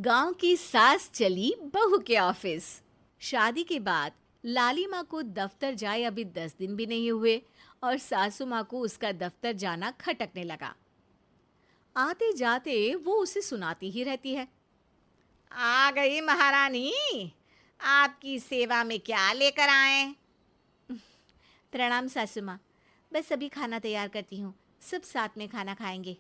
गांव की सास चली बहू के ऑफिस। शादी के बाद लाली माँ को दफ्तर जाए अभी 10 दिन भी नहीं हुए और सासू माँ को उसका दफ्तर जाना खटकने लगा। आते जाते वो उसे सुनाती ही रहती है। आ गई महारानी, आपकी सेवा में क्या लेकर आए? प्रणाम सासू माँ, बस अभी खाना तैयार करती हूँ, सब साथ में खाना खाएंगे।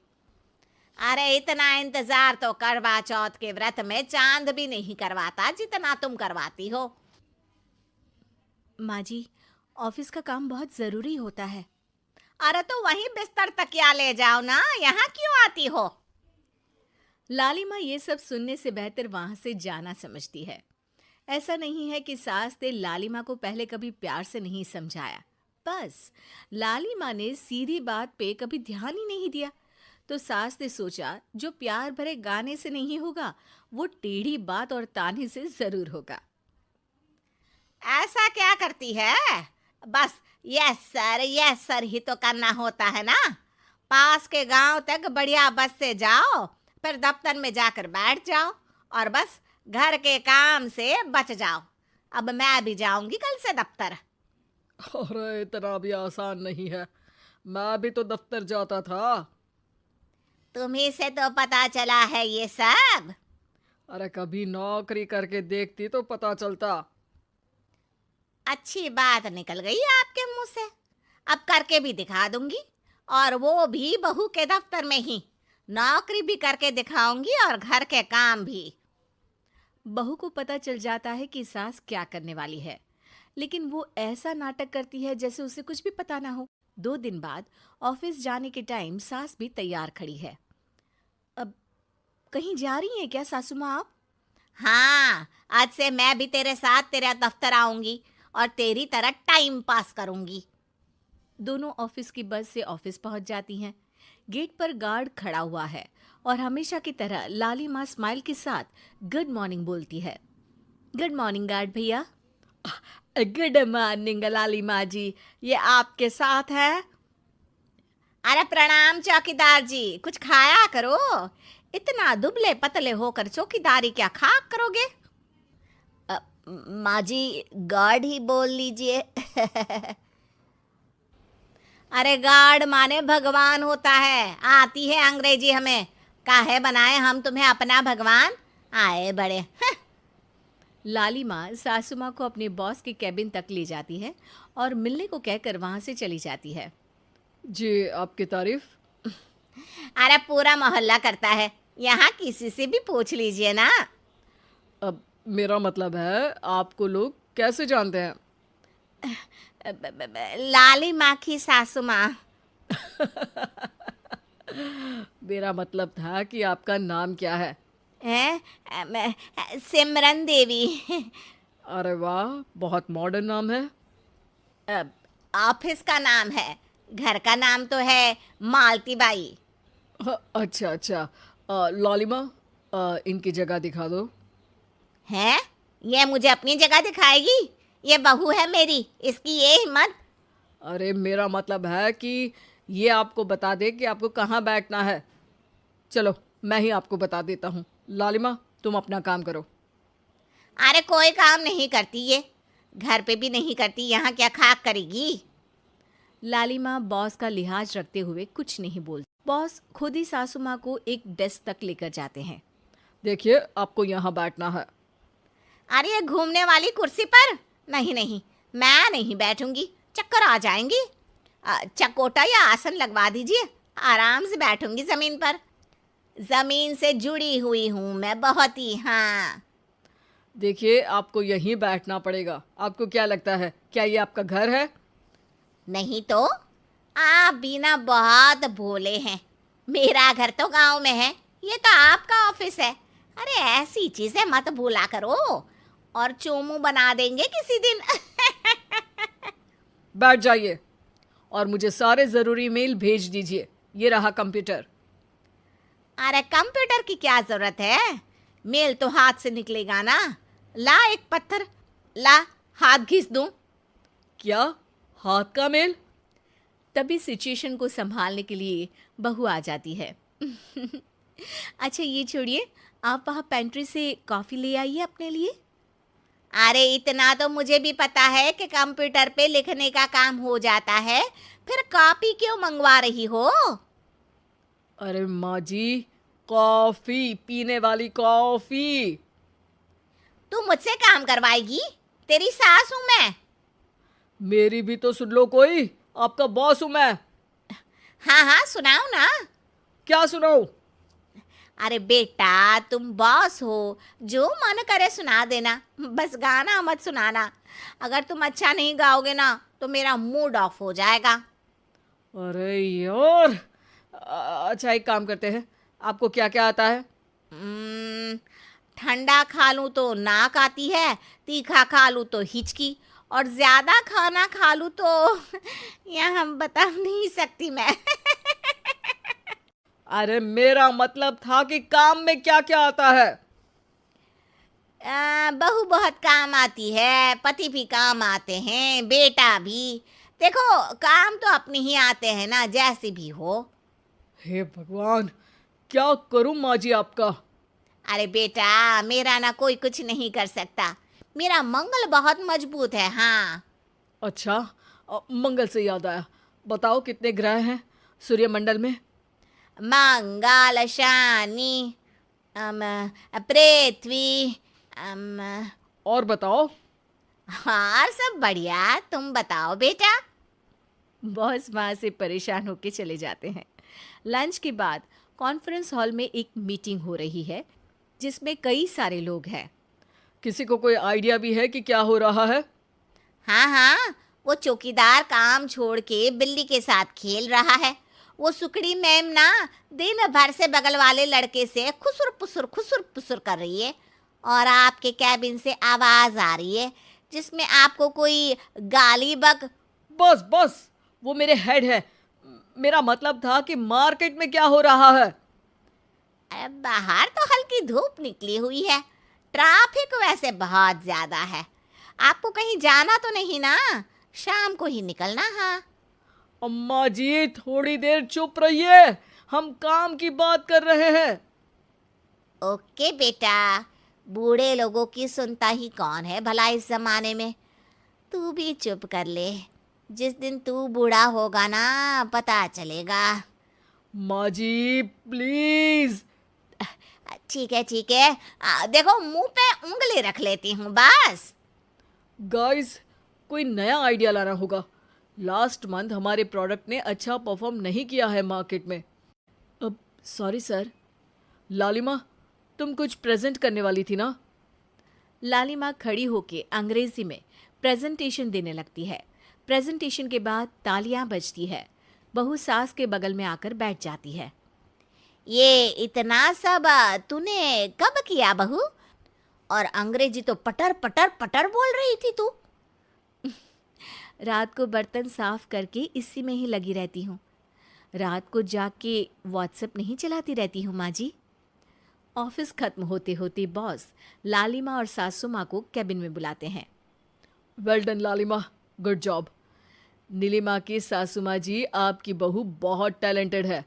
अरे इतना इंतजार तो करवा चौथ के व्रत में चांद भी नहीं करवाता जितना तुम करवाती हो। माँ जी, ऑफिस का काम बहुत जरूरी होता है। अरे तो वहीं बिस्तर तकिया ले जाओ ना, यहाँ क्यों आती हो? लाली माँ ये सब सुनने से बेहतर वहां से जाना समझती है। ऐसा नहीं है कि सास ने लाली माँ को पहले कभी प्यार से नहीं समझाया, बस लाली माँ ने सीधी बात पे कभी ध्यान ही नहीं दिया। तो सास ने सोचा जो प्यार भरे गाने से नहीं होगा वो टेढ़ी बात और ताने से जरूर होगा। ऐसा क्या करती है? बस यस सर ही तो करना होता है ना। पास के गांव तक बढ़िया बस से जाओ, फिर दफ्तर में जाकर बैठ जाओ और बस घर के काम से बच जाओ। अब मैं भी जाऊंगी कल से दफ्तर। अरे इतना भी आसान नहीं है। मैं भी तो दफ्तर जाता था। तुम्ही से तो पता चला है ये सब। अरे कभी नौकरी करके देखती तो पता चलता। अच्छी बात निकल गई आपके मुंह से। अब करके भी दिखा दूंगी, और वो भी बहू के दफ्तर में ही। नौकरी भी करके दिखाऊंगी और घर के काम भी। बहू को पता चल जाता है कि सास क्या करने वाली है, लेकिन वो ऐसा नाटक करती है जैसे उसे कुछ भी पता ना हो। 2 दिन बाद ऑफिस जाने के टाइम सास भी तैयार खड़ी है। अब कहीं जा रही हैं क्या सासू माँ आप? हाँ, आज से मैं भी तेरे साथ तेरे दफ्तर आऊंगी और तेरी तरह टाइम पास करूंगी। दोनों ऑफिस की बस से ऑफिस पहुंच जाती हैं। गेट पर गार्ड खड़ा हुआ है और हमेशा की तरह लाली माँ स्माइल के साथ गुड मॉर्निंग बोलती है। गुड मॉर्निंग गार्ड भैया। गुड मॉर्निंग लाली माँ जी, ये आपके साथ है? अरे प्रणाम चौकीदार जी, कुछ खाया करो। इतना दुबले पतले होकर चौकीदारी क्या खा करोगे? माँ जी, गार्ड ही बोल लीजिए। अरे गार्ड माने भगवान होता है, आती है अंग्रेजी हमें। काहे बनाए हम तुम्हें अपना भगवान, आए बड़े। लाली माँ सासू माँ को अपने बॉस के कैबिन तक ले जाती है और मिलने को कहकर वहां से चली जाती है। जी, आपकी तारीफ। अरे पूरा मोहल्ला करता है, यहाँ किसी से भी पूछ लीजिए ना। अब मेरा मतलब है आपको लोग कैसे जानते हैं? लाली माँ की सासू माँ। मेरा मतलब था कि आपका नाम क्या है? सिमरन देवी। अरे वाह, बहुत मॉडर्न नाम है। ऑफिस का नाम है, घर का नाम तो है मालती बाई। अच्छा अच्छा। लॉलिमा, इनकी जगह दिखा दो। है? ये मुझे अपनी जगह दिखाएगी? ये बहू है मेरी, इसकी ये हिम्मत। अरे मेरा मतलब है कि ये आपको बता दे कि आपको कहाँ बैठना है। चलो मैं ही आपको बता देता हूँ। लालिमा, तुम अपना काम करो। अरे कोई काम नहीं करती ये, घर पे भी नहीं करती, यहाँ क्या खाक करेगी? लाली माँ बॉस का लिहाज रखते हुए कुछ नहीं बोलती। बॉस खुद ही सासू माँ को एक डेस्क तक लेकर जाते हैं। देखिए, आपको यहाँ बैठना है। अरे ये घूमने वाली कुर्सी पर? नहीं नहीं, मैं नहीं बैठूंगी, चक्कर आ जाएंगी। चकोटा या आसन लगवा दीजिए, आराम से बैठूंगी जमीन पर। जमीन से जुड़ी हुई हूँ मैं बहुत ही। हाँ देखिए, आपको यहीं बैठना पड़ेगा। आपको क्या लगता है, क्या ये आपका घर है? नहीं तो, आप भी ना बहुत भोले हैं। मेरा घर तो गांव में है, ये तो आपका ऑफिस है। अरे ऐसी चीजें मत भूला करो, और चोमू बना देंगे किसी दिन। बैठ जाइए और मुझे सारे ज़रूरी मेल भेज दीजिए। ये रहा कंप्यूटर। अरे कंप्यूटर की क्या जरूरत है, मेल तो हाथ से निकलेगा ना। ला एक पत्थर, ला हाथ घिस दूं। क्या? हाथ का मेल? तभी सिचुएशन को संभालने के लिए बहू आ जाती है। अच्छा ये छोड़िए, आप वहाँ पेंट्री से कॉफ़ी ले आइए अपने लिए। अरे इतना तो मुझे भी पता है कि कंप्यूटर पे लिखने का काम हो जाता है, फिर कॉपी क्यों मंगवा रही हो? अरे माँ जी, कॉफ़ी, पीने वाली कॉफ़ी। तू मुझसे काम करवाएगी? तेरी सास हूं मैं। मेरी भी तो सुन लो कोई, आपका बॉस हूँ मैं। हाँ हाँ सुनाओ ना। क्या सुनाऊँ? अरे बेटा तुम बॉस हो, जो मन करे सुना देना, बस गाना मत सुनाना। अगर तुम अच्छा नहीं गाओगे ना तो मेरा मूड ऑफ हो जाएगा। अरे यार, अच्छा एक काम करते हैं, आपको क्या क्या आता है? हम्म, ठंडा खा लूं तो नाक आती है, तीखा खा लूं तो हिचकी, और ज्यादा खाना खा लूं तो यह हम बता नहीं सकती मैं। अरे मेरा मतलब था कि काम में क्या क्या आता है। बहू बहुत काम आती है, पति भी काम आते हैं, बेटा भी। देखो काम तो अपने ही आते हैं ना, जैसे भी हो। हे भगवान, क्या करूं माँ जी आपका। अरे बेटा मेरा ना कोई कुछ नहीं कर सकता, मेरा मंगल बहुत मजबूत है। हाँ अच्छा, मंगल से याद आया, बताओ कितने ग्रह हैं सूर्यमंडल में? मंगल शनि पृथ्वी और बताओ। हाँ सब बढ़िया, तुम बताओ बेटा। बॉस वहाँ से परेशान होके चले जाते हैं। लंच के बाद कॉन्फ्रेंस हॉल में एक मीटिंग हो रही है जिसमें कई सारे लोग हैं। किसी को कोई आइडिया भी है कि क्या हो रहा है? हाँ हाँ, वो चौकीदार काम छोड़ के बिल्ली के साथ खेल रहा है। वो सुकड़ी मैम ना दिन भर से बगल वाले लड़के से खुसुर पुसुर कर रही है, और आपके कैबिन से आवाज आ रही है जिसमें आपको कोई गाली बक। बस बस, वो मेरे हेड है। मेरा मतलब था कि मार्केट में क्या हो रहा है। अरे बाहर तो हल्की धूप निकली हुई है, ट्रैफिक वैसे बहुत ज्यादा है। आपको कहीं जाना तो नहीं ना? शाम को ही निकलना। हाँ अम्मा जी थोड़ी देर चुप रहिए, हम काम की बात कर रहे हैं। ओके बेटा, बूढ़े लोगों की सुनता ही कौन है भला इस जमाने में। तू भी चुप कर ले, जिस दिन तू बूढ़ा होगा ना पता चलेगा। माँ जी प्लीज। ठीक है, देखो मुंह पे उंगली रख लेती हूँ बस। गाइस, कोई नया आइडिया लाना होगा। लास्ट मंथ हमारे प्रोडक्ट ने अच्छा परफॉर्म नहीं किया है मार्केट में। अब सॉरी सर। लालिमा, तुम कुछ प्रेजेंट करने वाली थी ना? लालिमा खड़ी होके अंग्रेजी में प्रेजेंटेशन देने लगती है। प्रेजेंटेशन के बाद तालियां बजती है। बहू सास के बगल में आकर बैठ जाती है। ये इतना सब तूने कब किया बहू? और अंग्रेजी तो पटर पटर पटर बोल रही थी तू। रात को बर्तन साफ करके इसी में ही लगी रहती हूँ। रात को जाग के व्हाट्सएप नहीं चलाती रहती हूँ माँ जी। ऑफिस खत्म होते होते बॉस लालिमा और सासू माँ को कैबिन में बुलाते हैं। वेल डन लालिमा, गुड जॉब। नीलिमा की सासू माँ जी, आपकी बहू बहुत टैलेंटेड है,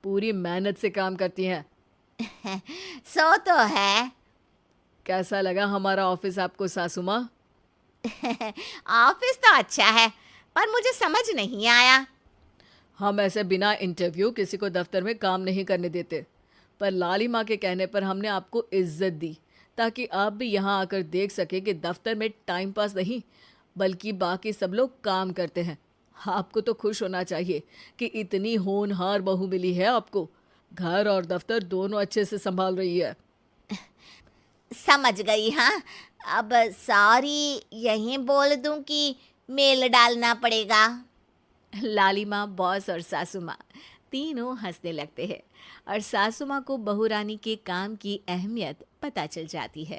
पूरी मेहनत से काम करती हैं। सो तो है। कैसा लगा हमारा ऑफिस आपको सासू माँ? ऑफिस तो अच्छा है, पर मुझे समझ नहीं आया। हम ऐसे बिना इंटरव्यू किसी को दफ्तर में काम नहीं करने देते, पर लालिमा के कहने पर हमने आपको इज्जत दी ताकि आप भी यहाँ आकर देख सके कि दफ्तर में टाइम पास नहीं बल्कि बाकी सब लोग काम करते हैं। आपको तो खुश होना चाहिए कि इतनी होनहार बहू मिली है आपको। घर और दफ्तर दोनों अच्छे से संभाल रही है। समझ गई। हाँ अब सॉरी यहीं बोल दूं कि मेल डालना पड़ेगा? लालिमा, बॉस और सासू माँ तीनों हंसने लगते हैं और सासू माँ को बहू रानी के काम की अहमियत पता चल जाती है।